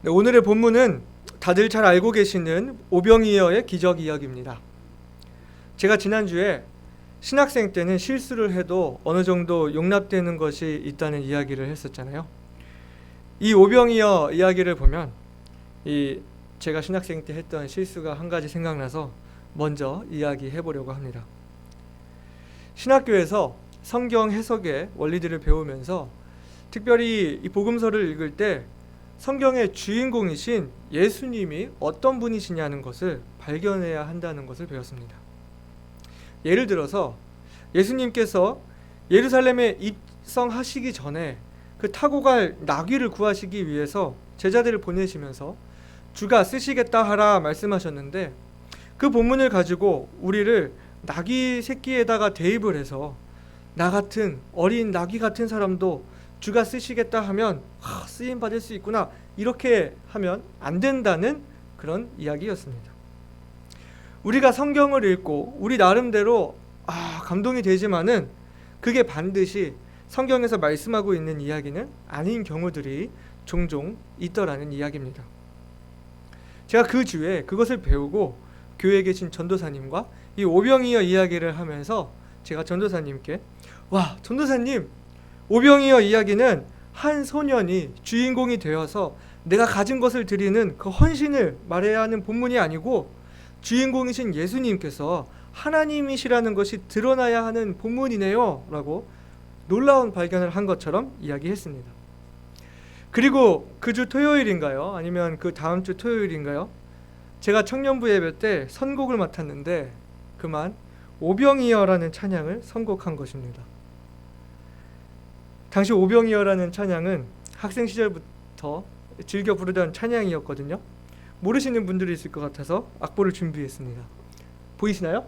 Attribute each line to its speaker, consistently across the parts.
Speaker 1: 네, 오늘의 본문은 다들 잘 알고 계시는 오병이어의 기적 이야기입니다. 제가 지난주에 신학생 때는 실수를 해도 어느 정도 용납되는 것이 있다는 이야기를 했었잖아요. 이 오병이어 이야기를 보면 제가 신학생 때 했던 실수가 한 가지 생각나서 먼저 이야기해 보려고 합니다. 신학교에서 성경 해석의 원리들을 배우면서 특별히 이 복음서를 읽을 때 성경의 주인공이신 예수님이 어떤 분이시냐는 것을 발견해야 한다는 것을 배웠습니다. 예를 들어서 예수님께서 예루살렘에 입성하시기 전에 그 타고 갈 나귀를 구하시기 위해서 제자들을 보내시면서 주가 쓰시겠다 하라 말씀하셨는데, 그 본문을 가지고 우리를 나귀 새끼에다가 대입을 해서 나 같은 어린 나귀 같은 사람도 주가 쓰시겠다 하면 쓰임 받을 수 있구나, 이렇게 하면 안 된다는 그런 이야기였습니다. 우리가 성경을 읽고 우리 나름대로 감동이 되지만은 그게 반드시 성경에서 말씀하고 있는 이야기는 아닌 경우들이 종종 있더라는 이야기입니다. 제가 그 주에 그것을 배우고 교회에 계신 전도사님과 이 오병이어 이야기를 하면서 제가 전도사님께 전도사님, 오병이어 이야기는 한 소년이 주인공이 되어서 내가 가진 것을 드리는 그 헌신을 말해야 하는 본문이 아니고 주인공이신 예수님께서 하나님이시라는 것이 드러나야 하는 본문이네요 라고 놀라운 발견을 한 것처럼 이야기했습니다. 그리고 그 주 토요일인가요? 아니면 그 다음 주 토요일인가요? 제가 청년부 예배 때 선곡을 맡았는데 그만 오병이어라는 찬양을 선곡한 것입니다. 당시 오병이어라는 찬양은 학생 시절부터 즐겨 부르던 찬양이었거든요. 모르시는 분들이 있을 것 같아서 악보를 준비했습니다. 보이시나요?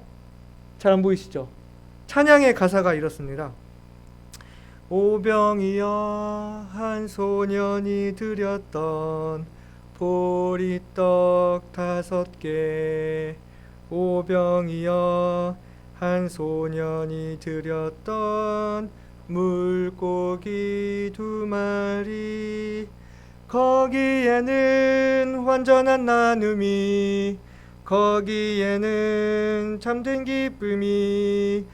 Speaker 1: 잘 안 보이시죠? 찬양의 가사가 이렇습니다. 오병이어 한 소년이 드렸던 보리떡 5개, 오병이어 한 소년이 드렸던 물고기 2마리, 거기에는 완전한 나눔이, 거기에는 참된 기쁨이,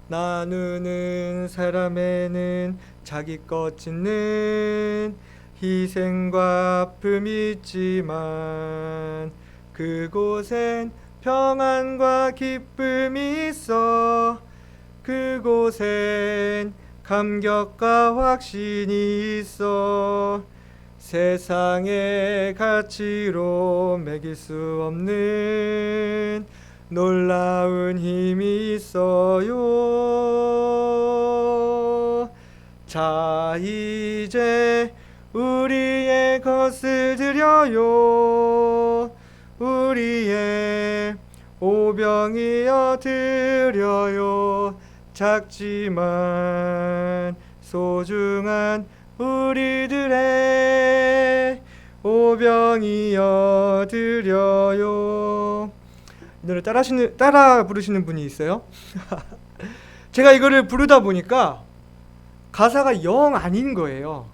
Speaker 1: 나누는 사람에는 자기 것 짓는 희생과 아픔이 있지만 그곳엔 평안과 기쁨이 있어, 그곳엔 감격과 확신이 있어, 세상의 가치로 매길 수 없는 놀라운 힘이 있어요. 자, 이제 우리의 것을 드려요. 우리의 오병이어 드려요. 작지만 소중한 우리들의 오병이어 드려요. 이 노래 따라 부르시는 분이 있어요? 제가 이거를 부르다 보니까 가사가 영 아닌 거예요.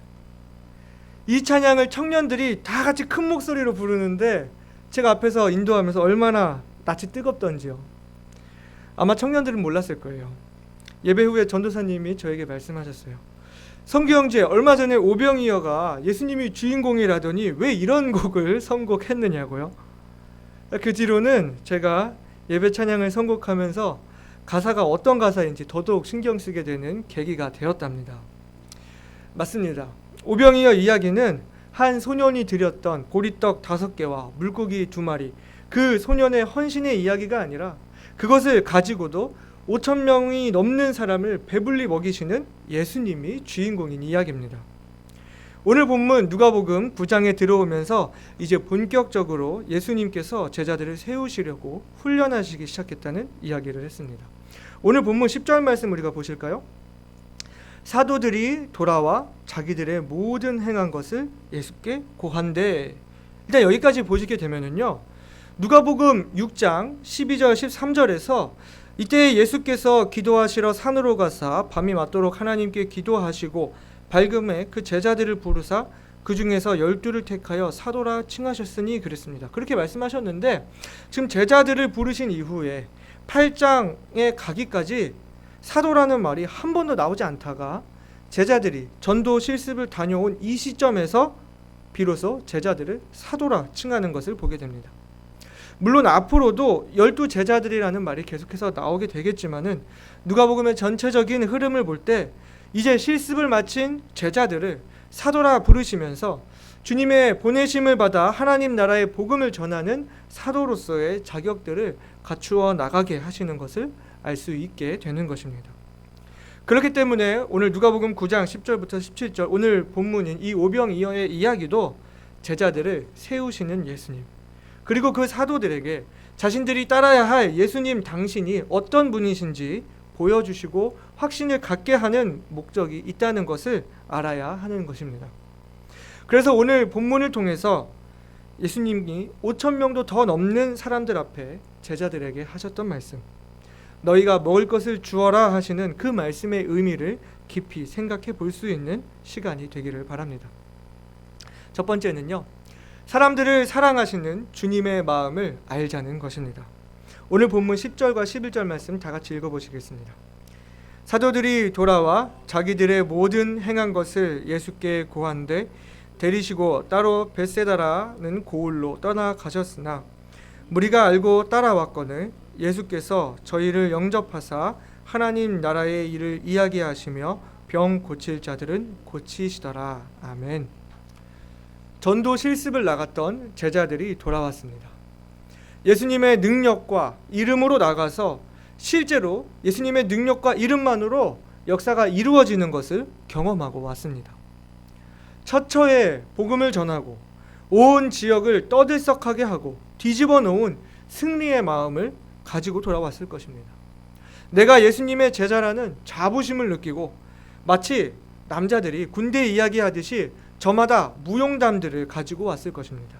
Speaker 1: 이 찬양을 청년들이 다 같이 큰 목소리로 부르는데 제가 앞에서 인도하면서 얼마나 낯이 뜨겁던지요. 아마 청년들은 몰랐을 거예요. 예배 후에 전도사님이 저에게 말씀하셨어요. 성규 형제, 얼마 전에 오병이어가 예수님이 주인공이라더니 왜 이런 곡을 선곡했느냐고요. 그 뒤로는 제가 예배 찬양을 선곡하면서 가사가 어떤 가사인지 더더욱 신경 쓰게 되는 계기가 되었답니다. 맞습니다. 오병이어 이야기는 한 소년이 드렸던 보리떡 5개와 물고기 2마리, 그 소년의 헌신의 이야기가 아니라 그것을 가지고도 5,000명이 넘는 사람을 배불리 먹이시는 예수님이 주인공인 이야기입니다. 오늘 본문 누가복음 9장에 들어오면서 이제 본격적으로 예수님께서 제자들을 세우시려고 훈련하시기 시작했다는 이야기를 했습니다. 오늘 본문 10절 말씀 우리가 보실까요? 사도들이 돌아와 자기들의 모든 행한 것을 예수께 고한대. 일단 여기까지 보시게 되면은요, 누가복음 6장 12절 13절에서 이때 예수께서 기도하시러 산으로 가사 밤이 맞도록 하나님께 기도하시고 밝음에 그 제자들을 부르사 그 중에서 12를 택하여 사도라 칭하셨으니 그랬습니다. 그렇게 말씀하셨는데 지금 제자들을 부르신 이후에 8장에 가기까지 사도라는 말이 한 번도 나오지 않다가 제자들이 전도 실습을 다녀온 이 시점에서 비로소 제자들을 사도라 칭하는 것을 보게 됩니다. 물론 앞으로도 12 제자들이라는 말이 계속해서 나오게 되겠지만은 누가복음의 전체적인 흐름을 볼 때 이제 실습을 마친 제자들을 사도라 부르시면서 주님의 보내심을 받아 하나님 나라의 복음을 전하는 사도로서의 자격들을 갖추어 나가게 하시는 것을 알 수 있게 되는 것입니다. 그렇기 때문에 오늘 누가복음 9장 10절부터 17절 오늘 본문인 이 오병이어의 이야기도 제자들을 세우시는 예수님, 그리고 그 사도들에게 자신들이 따라야 할 예수님 당신이 어떤 분이신지 보여주시고 확신을 갖게 하는 목적이 있다는 것을 알아야 하는 것입니다. 그래서 오늘 본문을 통해서 예수님이 5천 명도 더 넘는 사람들 앞에 제자들에게 하셨던 말씀, 너희가 먹을 것을 주어라 하시는 그 말씀의 의미를 깊이 생각해 볼 수 있는 시간이 되기를 바랍니다. 첫 번째는요, 사람들을 사랑하시는 주님의 마음을 알자는 것입니다. 오늘 본문 10절과 11절 말씀 다 같이 읽어보시겠습니다. 사도들이 돌아와 자기들의 모든 행한 것을 예수께 고한데 데리시고 따로 벳세다라는 고을로 떠나가셨으나 무리가 알고 따라왔거늘 예수께서 저희를 영접하사 하나님 나라의 일을 이야기하시며 병 고칠 자들은 고치시더라. 아멘. 전도 실습을 나갔던 제자들이 돌아왔습니다. 예수님의 능력과 이름으로 나가서 실제로 예수님의 능력과 이름만으로 역사가 이루어지는 것을 경험하고 왔습니다. 처처에 복음을 전하고 온 지역을 떠들썩하게 하고 뒤집어 놓은 승리의 마음을 가지고 돌아왔을 것입니다. 내가 예수님의 제자라는 자부심을 느끼고 마치 남자들이 군대 이야기하듯이 저마다 무용담들을 가지고 왔을 것입니다.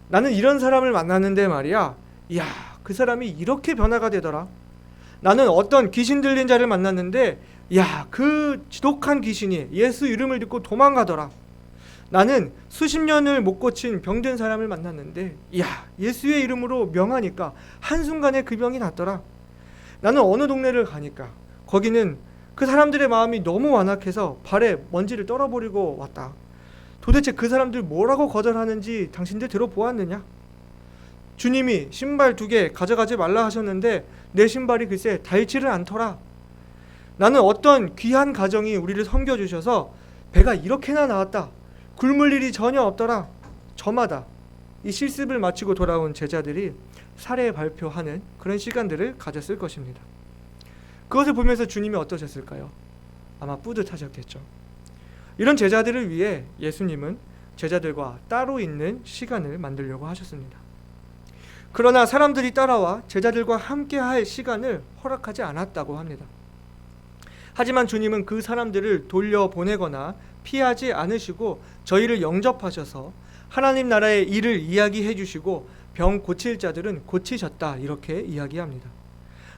Speaker 1: 나는 이런 사람을 만났는데 말이야, 이야, 그 사람이 이렇게 변화가 되더라. 나는 어떤 귀신 들린 자를 만났는데 야, 그 지독한 귀신이 예수 이름을 듣고 도망가더라. 나는 수십 년을 못 고친 병든 사람을 만났는데 야, 예수의 이름으로 명하니까 한순간에 그 병이 낫더라. 나는 어느 동네를 가니까 거기는 그 사람들의 마음이 너무 완악해서 발에 먼지를 떨어버리고 왔다. 도대체 그 사람들 뭐라고 거절하는지 당신들 들어보았느냐? 주님이 신발 2개 가져가지 말라 하셨는데 내 신발이 글쎄 닳지를 않더라. 나는 어떤 귀한 가정이 우리를 섬겨주셔서 배가 이렇게나 나왔다. 굶을 일이 전혀 없더라. 저마다 이 실습을 마치고 돌아온 제자들이 사례 발표하는 그런 시간들을 가졌을 것입니다. 그것을 보면서 주님이 어떠셨을까요? 아마 뿌듯하셨겠죠. 이런 제자들을 위해 예수님은 제자들과 따로 있는 시간을 만들려고 하셨습니다. 그러나 사람들이 따라와 제자들과 함께 할 시간을 허락하지 않았다고 합니다. 하지만 주님은 그 사람들을 돌려보내거나 피하지 않으시고 저희를 영접하셔서 하나님 나라의 일을 이야기해 주시고 병 고칠 자들은 고치셨다, 이렇게 이야기합니다.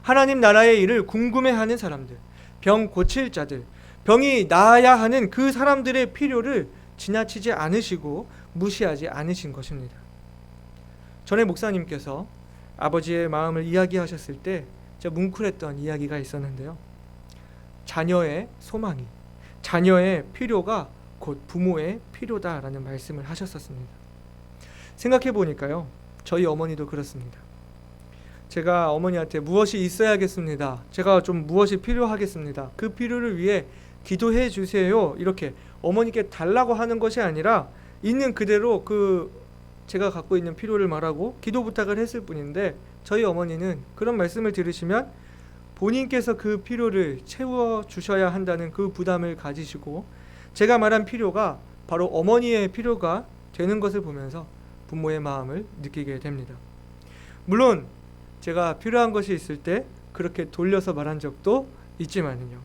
Speaker 1: 하나님 나라의 일을 궁금해하는 사람들, 병 고칠 자들, 병이 나아야 하는 그 사람들의 필요를 지나치지 않으시고 무시하지 않으신 것입니다. 전에 목사님께서 아버지의 마음을 이야기하셨을 때 제가 뭉클했던 이야기가 있었는데요. 자녀의 소망이, 자녀의 필요가 곧 부모의 필요다라는 말씀을 하셨었습니다. 생각해 보니까요, 저희 어머니도 그렇습니다. 제가 어머니한테 무엇이 있어야겠습니다. 제가 좀 무엇이 필요하겠습니다. 그 필요를 위해 기도해 주세요. 이렇게 어머니께 달라고 하는 것이 아니라 있는 그대로 그 제가 갖고 있는 필요를 말하고 기도 부탁을 했을 뿐인데 저희 어머니는 그런 말씀을 들으시면 본인께서 그 필요를 채워 주셔야 한다는 그 부담을 가지시고 제가 말한 필요가 바로 어머니의 필요가 되는 것을 보면서 부모의 마음을 느끼게 됩니다. 물론 제가 필요한 것이 있을 때 그렇게 돌려서 말한 적도 있지만요.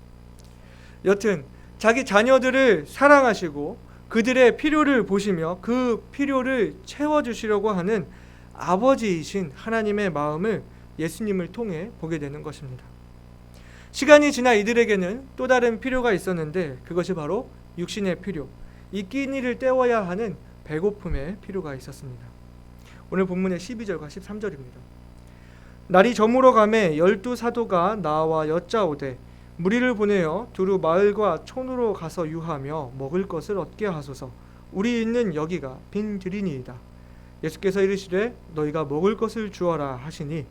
Speaker 1: 여튼 자기 자녀들을 사랑하시고 그들의 필요를 보시며 그 필요를 채워주시려고 하는 아버지이신 하나님의 마음을 예수님을 통해 보게 되는 것입니다. 시간이 지나 이들에게는 또 다른 필요가 있었는데 그것이 바로 육신의 필요, 이 끼니를 때워야 하는 배고픔의 필요가 있었습니다. 오늘 본문의 12절과 13절입니다. 날이 저물어 가매 12사도가 나와 여짜오되 무리를 보내어 두루 마을과 촌으로 가서 유하며 먹을 것을 얻게 하소서. 우리 있는 여기가 빈들이니이다. 예수께서 이르시되 너희가 먹을 것을 주어라 하시니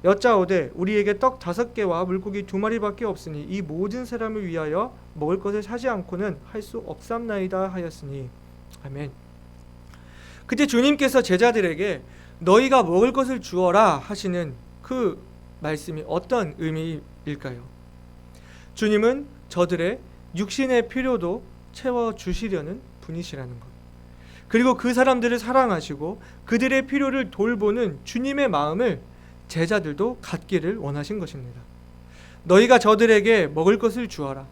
Speaker 1: 여짜오되 우리에게 떡 5개와 물고기 2마리밖에 없으니 이 모든 사람을 위하여 먹을 것을 사지 않고는 할 수 없삼나이다 하였으니. 아멘. 그때 주님께서 제자들에게 너희가 먹을 것을 주어라 하시는 그 말씀이 어떤 의미일까요? 주님은 저들의 육신의 필요도 채워주시려는 분이시라는 것, 그리고 그 사람들을 사랑하시고 그들의 필요를 돌보는 주님의 마음을 제자들도 갖기를 원하신 것입니다. 너희가 저들에게 먹을 것을 주어라.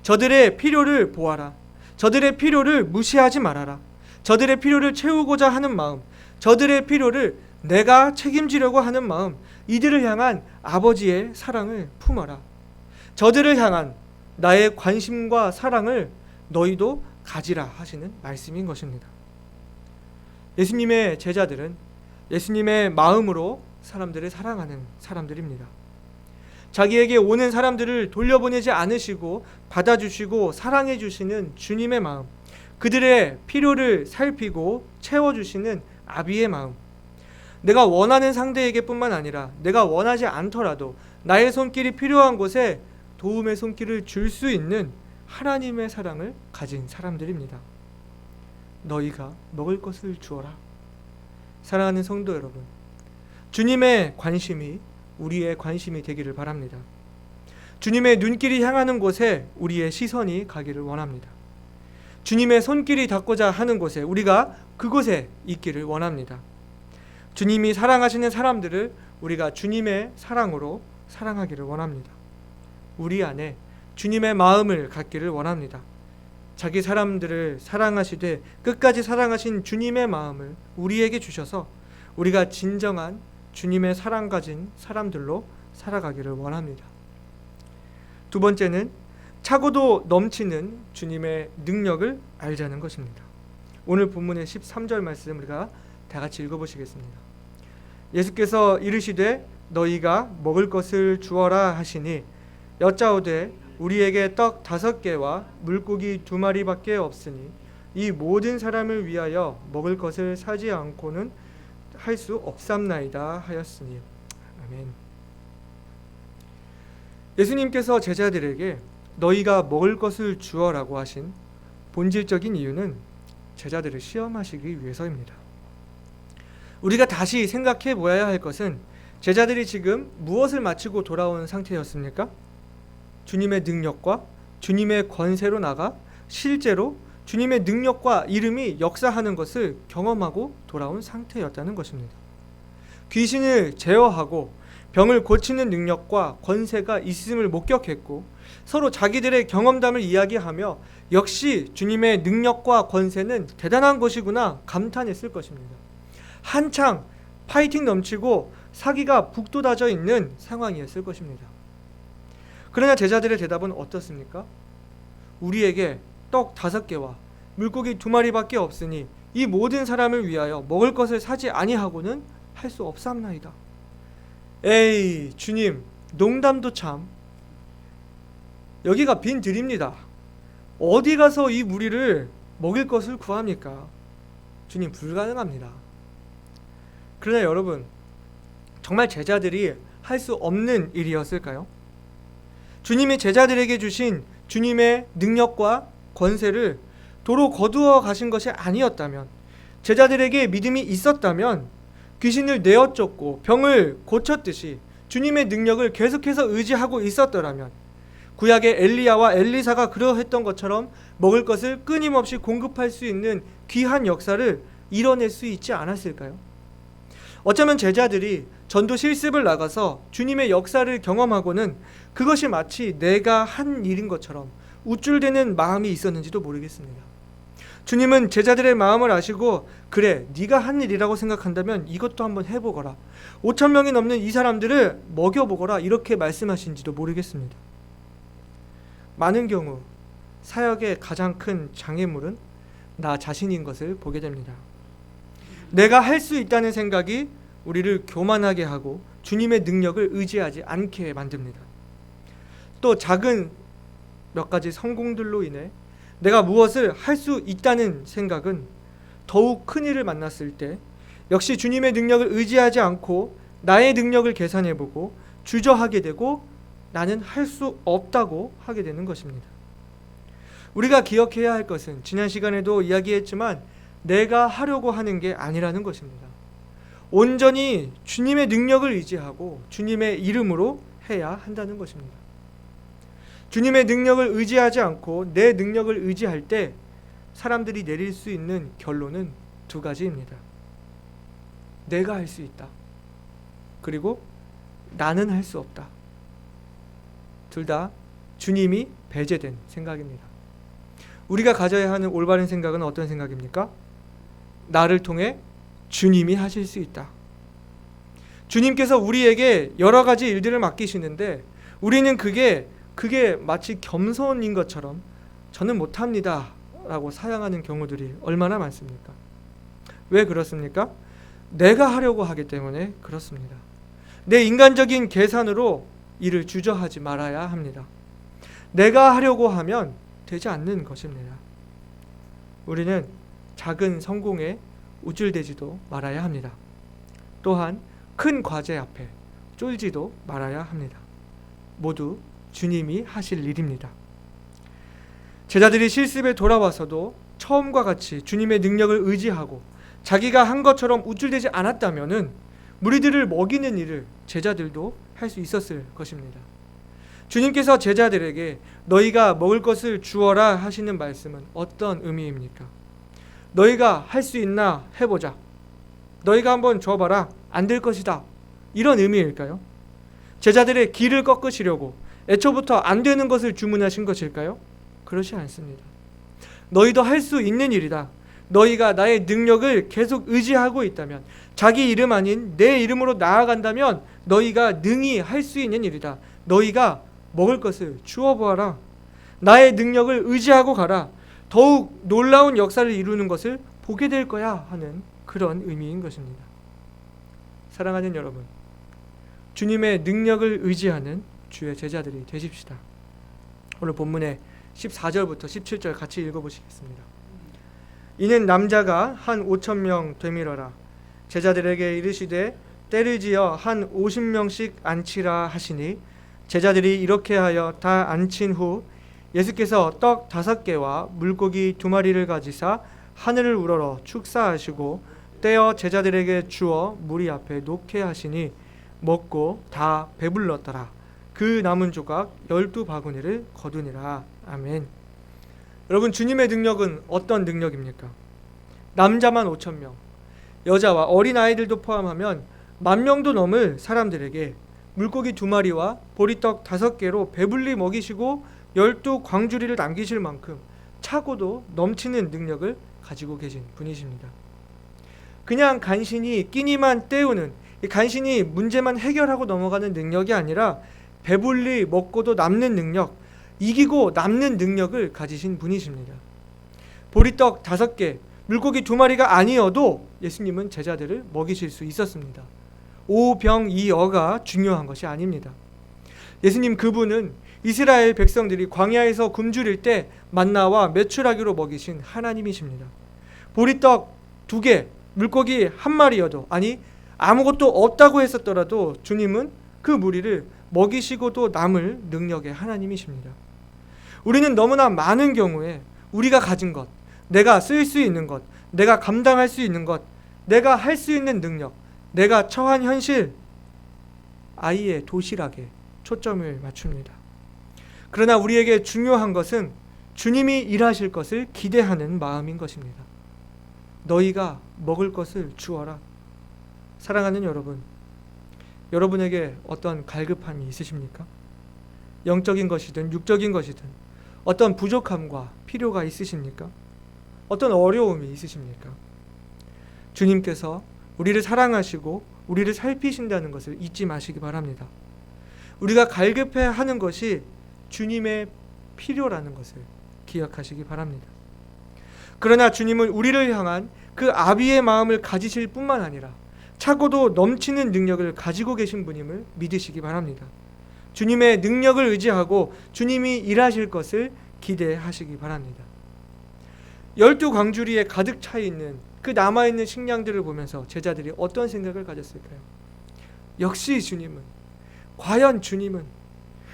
Speaker 1: 저들의 필요를 보아라. 저들의 필요를 무시하지 말아라. 저들의 필요를 채우고자 하는 마음, 저들의 필요를 내가 책임지려고 하는 마음, 이들을 향한 아버지의 사랑을 품어라. 저들을 향한 나의 관심과 사랑을 너희도 가지라 하시는 말씀인 것입니다. 예수님의 제자들은 예수님의 마음으로 사람들을 사랑하는 사람들입니다. 자기에게 오는 사람들을 돌려보내지 않으시고 받아주시고 사랑해 주시는 주님의 마음, 그들의 필요를 살피고 채워주시는 아비의 마음, 내가 원하는 상대에게 뿐만 아니라 내가 원하지 않더라도 나의 손길이 필요한 곳에 도움의 손길을 줄 수 있는 하나님의 사랑을 가진 사람들입니다. 너희가 먹을 것을 주어라. 사랑하는 성도 여러분, 주님의 관심이 우리의 관심이 되기를 바랍니다. 주님의 눈길이 향하는 곳에 우리의 시선이 가기를 원합니다. 주님의 손길이 닿고자 하는 곳에 우리가 그곳에 있기를 원합니다. 주님이 사랑하시는 사람들을 우리가 주님의 사랑으로 사랑하기를 원합니다. 우리 안에 주님의 마음을 갖기를 원합니다. 자기 사람들을 사랑하시되 끝까지 사랑하신 주님의 마음을 우리에게 주셔서 우리가 진정한 주님의 사랑 가진 사람들로 살아가기를 원합니다. 두 번째는 차고도 넘치는 주님의 능력을 알자는 것입니다. 오늘 본문의 13절 말씀 우리가 다 같이 읽어보시겠습니다. 예수께서 이르시되 너희가 먹을 것을 주어라 하시니 여짜오되 우리에게 떡 5개와 물고기 2마리밖에 없으니 이 모든 사람을 위하여 먹을 것을 사지 않고는 할 수 없삼나이다 하였으니. 아멘. 예수님께서 제자들에게 너희가 먹을 것을 주어라고 하신 본질적인 이유는 제자들을 시험하시기 위해서입니다. 우리가 다시 생각해 보아야 할 것은 제자들이 지금 무엇을 마치고 돌아온 상태였습니까? 주님의 능력과 주님의 권세로 나가 실제로 주님의 능력과 이름이 역사하는 것을 경험하고 돌아온 상태였다는 것입니다. 귀신을 제어하고 병을 고치는 능력과 권세가 있음을 목격했고 서로 자기들의 경험담을 이야기하며 역시 주님의 능력과 권세는 대단한 것이구나 감탄했을 것입니다. 한창 파이팅 넘치고 사기가 북돋아져 있는 상황이었을 것입니다. 그러나 제자들의 대답은 어떻습니까? 우리에게 떡 5개와 물고기 2마리밖에 없으니 이 모든 사람을 위하여 먹을 것을 사지 아니하고는 할 수 없사옵나이다. 에이 주님, 농담도 참. 여기가 빈들입니다. 어디 가서 이 무리를 먹일 것을 구합니까? 주님, 불가능합니다. 그러나 여러분, 정말 제자들이 할 수 없는 일이었을까요? 주님이 제자들에게 주신 주님의 능력과 권세를 도로 거두어 가신 것이 아니었다면, 제자들에게 믿음이 있었다면 귀신을 내어 쫓고 병을 고쳤듯이 주님의 능력을 계속해서 의지하고 있었더라면 구약의 엘리야와 엘리사가 그러했던 것처럼 먹을 것을 끊임없이 공급할 수 있는 귀한 역사를 이뤄낼 수 있지 않았을까요? 어쩌면 제자들이 전도 실습을 나가서 주님의 역사를 경험하고는 그것이 마치 내가 한 일인 것처럼 우쭐대는 마음이 있었는지도 모르겠습니다. 주님은 제자들의 마음을 아시고 그래, 네가 한 일이라고 생각한다면 이것도 한번 해보거라. 5,000명이 넘는 이 사람들을 먹여보거라. 이렇게 말씀하신지도 모르겠습니다. 많은 경우 사역의 가장 큰 장애물은 나 자신인 것을 보게 됩니다. 내가 할 수 있다는 생각이 우리를 교만하게 하고 주님의 능력을 의지하지 않게 만듭니다. 또 작은 몇 가지 성공들로 인해 내가 무엇을 할 수 있다는 생각은 더욱 큰 일을 만났을 때 역시 주님의 능력을 의지하지 않고 나의 능력을 계산해보고 주저하게 되고 나는 할 수 없다고 하게 되는 것입니다. 우리가 기억해야 할 것은 지난 시간에도 이야기했지만 내가 하려고 하는 게 아니라는 것입니다. 온전히 주님의 능력을 의지하고 주님의 이름으로 해야 한다는 것입니다. 주님의 능력을 의지하지 않고 내 능력을 의지할 때 사람들이 내릴 수 있는 결론은 두 가지입니다. 내가 할 수 있다. 그리고 나는 할 수 없다. 둘 다 주님이 배제된 생각입니다. 우리가 가져야 하는 올바른 생각은 어떤 생각입니까? 나를 통해 주님이 하실 수 있다. 주님께서 우리에게 여러 가지 일들을 맡기시는데 우리는 그게 마치 겸손인 것처럼 저는 못합니다 라고 사양하는 경우들이 얼마나 많습니까? 왜 그렇습니까? 내가 하려고 하기 때문에 그렇습니다. 내 인간적인 계산으로 일을 주저하지 말아야 합니다. 내가 하려고 하면 되지 않는 것입니다. 우리는 작은 성공에 우쭐대지도 말아야 합니다. 또한 큰 과제 앞에 쫄지도 말아야 합니다. 모두 주님이 하실 일입니다. 제자들이 실습에 돌아와서도 처음과 같이 주님의 능력을 의지하고 자기가 한 것처럼 우쭐대지 않았다면은 무리들을 먹이는 일을 제자들도 할 수 있었을 것입니다. 주님께서 제자들에게 너희가 먹을 것을 주어라 하시는 말씀은 어떤 의미입니까? 너희가 할 수 있나 해보자. 너희가 한번 줘봐라. 안 될 것이다. 이런 의미일까요? 제자들의 길을 꺾으시려고 애초부터 안 되는 것을 주문하신 것일까요? 그렇지 않습니다. 너희도 할 수 있는 일이다. 너희가 나의 능력을 계속 의지하고 있다면, 자기 이름 아닌 내 이름으로 나아간다면 너희가 능히 할 수 있는 일이다. 너희가 먹을 것을 주어 보아라. 나의 능력을 의지하고 가라. 더욱 놀라운 역사를 이루는 것을 보게 될 거야 하는 그런 의미인 것입니다. 사랑하는 여러분, 주님의 능력을 의지하는 주의 제자들이 되십시다. 오늘 본문의 14절부터 17절 같이 읽어보시겠습니다. 이는 남자가 한 5,000명 되밀어라. 제자들에게 이르시되 때를 지어 한 50명씩 앉히라 하시니 제자들이 이렇게 하여 다 앉힌 후 예수께서 떡 5개와 물고기 2마리를 가지사 하늘을 우러러 축사하시고 떼어 제자들에게 주어 무리 앞에 놓게 하시니 먹고 다 배불렀더라. 그 남은 조각 12바구니를 거두니라. 아멘. 여러분, 주님의 능력은 어떤 능력입니까? 남자만 5,000명, 여자와 어린아이들도 포함하면 10,000명도 넘을 사람들에게 물고기 2마리와 보리떡 5개로 배불리 먹이시고 12광주리를 남기실 만큼 차고도 넘치는 능력을 가지고 계신 분이십니다. 그냥 간신히 끼니만 때우는, 간신히 문제만 해결하고 넘어가는 능력이 아니라 배불리 먹고도 남는 능력, 이기고 남는 능력을 가지신 분이십니다. 보리떡 5개, 물고기 2마리가 아니어도 예수님은 제자들을 먹이실 수 있었습니다. 오병이어가 중요한 것이 아닙니다. 예수님 그분은 이스라엘 백성들이 광야에서 굶주릴 때 만나와 메추라기로 먹이신 하나님이십니다. 보리떡 2개, 물고기 1마리여도, 아니 아무것도 없다고 했었더라도 주님은 그 무리를 먹이시고도 남을 능력의 하나님이십니다. 우리는 너무나 많은 경우에 우리가 가진 것, 내가 쓸 수 있는 것, 내가 감당할 수 있는 것, 내가 할 수 있는 능력, 내가 처한 현실, 아이의 도시락에 초점을 맞춥니다. 그러나 우리에게 중요한 것은 주님이 일하실 것을 기대하는 마음인 것입니다. 너희가 먹을 것을 주어라. 사랑하는 여러분, 여러분에게 어떤 갈급함이 있으십니까? 영적인 것이든 육적인 것이든 어떤 부족함과 필요가 있으십니까? 어떤 어려움이 있으십니까? 주님께서 우리를 사랑하시고 우리를 살피신다는 것을 잊지 마시기 바랍니다. 우리가 갈급해하는 것이 주님의 필요라는 것을 기억하시기 바랍니다. 그러나 주님은 우리를 향한 그 아비의 마음을 가지실 뿐만 아니라 차고도 넘치는 능력을 가지고 계신 분임을 믿으시기 바랍니다. 주님의 능력을 의지하고 주님이 일하실 것을 기대하시기 바랍니다. 12광주리에 가득 차 있는 그 남아있는 식량들을 보면서 제자들이 어떤 생각을 가졌을까요? 역시 주님은, 과연 주님은,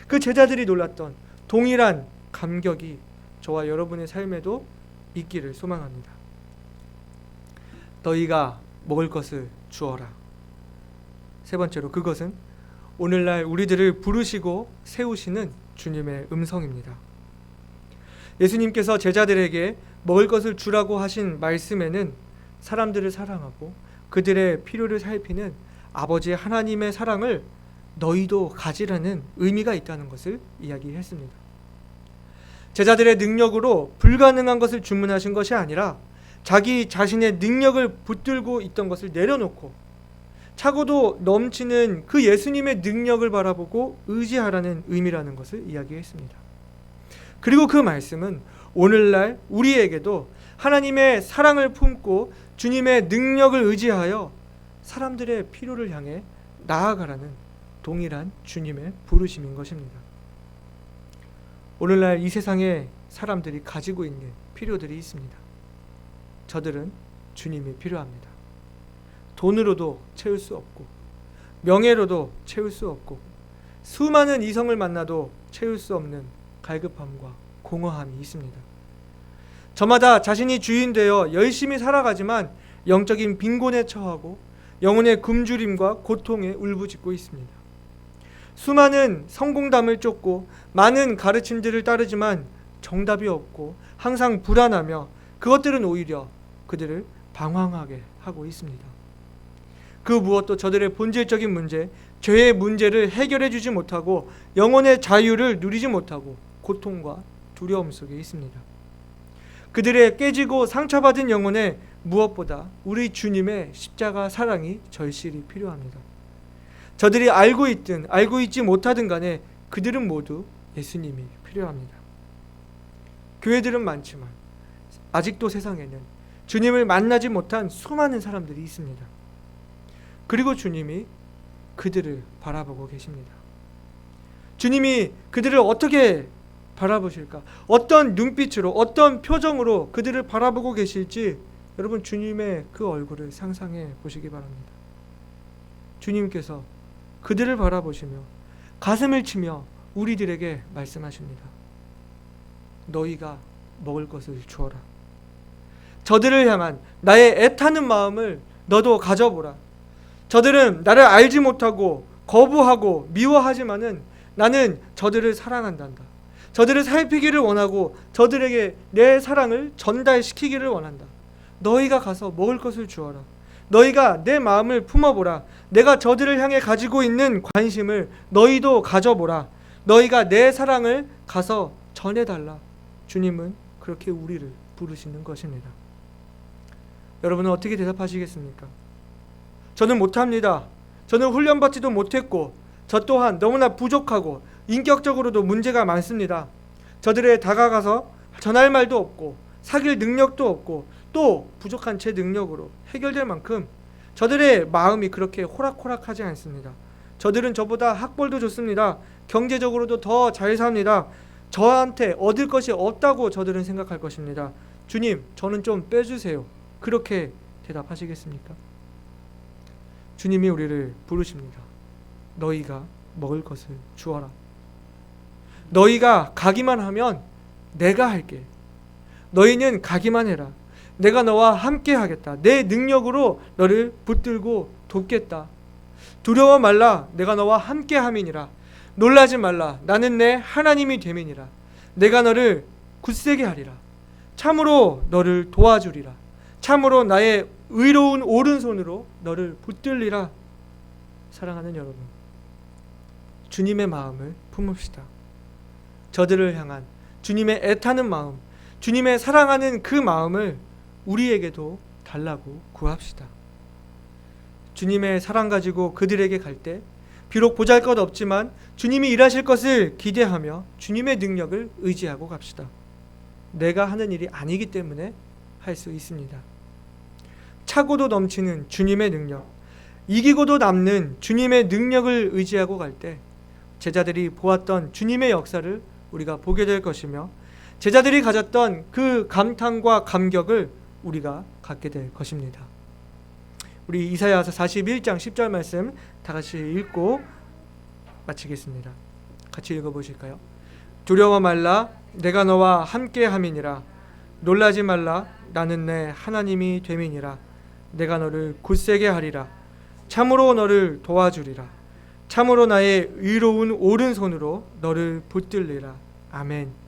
Speaker 1: 그 제자들이 놀랐던 동일한 감격이 저와 여러분의 삶에도 있기를 소망합니다. 너희가 먹을 것을 주어라. 세 번째로, 그것은 오늘날 우리들을 부르시고 세우시는 주님의 음성입니다. 예수님께서 제자들에게 먹을 것을 주라고 하신 말씀에는 사람들을 사랑하고 그들의 필요를 살피는 아버지 하나님의 사랑을 너희도 가지라는 의미가 있다는 것을 이야기했습니다. 제자들의 능력으로 불가능한 것을 주문하신 것이 아니라 자기 자신의 능력을 붙들고 있던 것을 내려놓고 차고도 넘치는 그 예수님의 능력을 바라보고 의지하라는 의미라는 것을 이야기했습니다. 그리고 그 말씀은 오늘날 우리에게도 하나님의 사랑을 품고 주님의 능력을 의지하여 사람들의 필요를 향해 나아가라는 동일한 주님의 부르심인 것입니다. 오늘날 이 세상에 사람들이 가지고 있는 필요들이 있습니다. 저들은 주님이 필요합니다. 돈으로도 채울 수 없고 명예로도 채울 수 없고 수많은 이성을 만나도 채울 수 없는 갈급함과 공허함이 있습니다. 저마다 자신이 주인 되어 열심히 살아가지만 영적인 빈곤에 처하고 영혼의 굶주림과 고통에 울부짖고 있습니다. 수많은 성공담을 쫓고 많은 가르침들을 따르지만 정답이 없고 항상 불안하며 그것들은 오히려 그들을 방황하게 하고 있습니다. 그 무엇도 저들의 본질적인 문제, 죄의 문제를 해결해 주지 못하고 영혼의 자유를 누리지 못하고 고통과 두려움 속에 있습니다. 그들의 깨지고 상처받은 영혼에 무엇보다 우리 주님의 십자가 사랑이 절실히 필요합니다. 저들이 알고 있든 알고 있지 못하든 간에 그들은 모두 예수님이 필요합니다. 교회들은 많지만 아직도 세상에는 주님을 만나지 못한 수많은 사람들이 있습니다. 그리고 주님이 그들을 바라보고 계십니다. 주님이 그들을 어떻게 바라보실까? 어떤 눈빛으로, 어떤 표정으로 그들을 바라보고 계실지 여러분 주님의 그 얼굴을 상상해 보시기 바랍니다. 주님께서 그들을 바라보시며 가슴을 치며 우리들에게 말씀하십니다. 너희가 먹을 것을 주어라. 저들을 향한 나의 애타는 마음을 너도 가져보라. 저들은 나를 알지 못하고 거부하고 미워하지만은 나는 저들을 사랑한단다. 저들을 살피기를 원하고 저들에게 내 사랑을 전달시키기를 원한다. 너희가 가서 먹을 것을 주어라. 너희가 내 마음을 품어보라. 내가 저들을 향해 가지고 있는 관심을 너희도 가져보라. 너희가 내 사랑을 가서 전해달라. 주님은 그렇게 우리를 부르시는 것입니다. 여러분은 어떻게 대답하시겠습니까? 저는 못합니다. 저는 훈련받지도 못했고 저 또한 너무나 부족하고 인격적으로도 문제가 많습니다. 저들에 다가가서 전할 말도 없고 사귈 능력도 없고 또 부족한 제 능력으로 해결될 만큼 저들의 마음이 그렇게 호락호락하지 않습니다. 저들은 저보다 학벌도 좋습니다. 경제적으로도 더 잘 삽니다. 저한테 얻을 것이 없다고 저들은 생각할 것입니다. 주님, 저는 좀 빼주세요. 그렇게 대답하시겠습니까? 주님이 우리를 부르십니다. 너희가 먹을 것을 주어라. 너희가 가기만 하면 내가 할게. 너희는 가기만 해라. 내가 너와 함께 하겠다. 내 능력으로 너를 붙들고 돕겠다. 두려워 말라. 내가 너와 함께 함이니라. 놀라지 말라. 나는 내 하나님이 됨이니라. 내가 너를 굳세게 하리라. 참으로 너를 도와주리라. 참으로 나의 의로운 오른손으로 너를 붙들리라. 사랑하는 여러분, 주님의 마음을 품읍시다. 저들을 향한 주님의 애타는 마음, 주님의 사랑하는 그 마음을 우리에게도 달라고 구합시다. 주님의 사랑 가지고 그들에게 갈 때 비록 보잘것없지만 주님이 일하실 것을 기대하며 주님의 능력을 의지하고 갑시다. 내가 하는 일이 아니기 때문에 할 수 있습니다. 차고도 넘치는 주님의 능력, 이기고도 남는 주님의 능력을 의지하고 갈 때 제자들이 보았던 주님의 역사를 우리가 보게 될 것이며 제자들이 가졌던 그 감탄과 감격을 우리가 갖게 될 것입니다. 우리 이사야서 41장 10절 말씀 다 같이 읽고 마치겠습니다. 같이 읽어보실까요? 두려워 말라, 내가 너와 함께함이니라. 놀라지 말라, 나는 내 하나님이 됨이니라. 내가 너를 굳세게 하리라. 참으로 너를 도와주리라. 참으로 나의 의로운 오른손으로 너를 붙들리라. 아멘.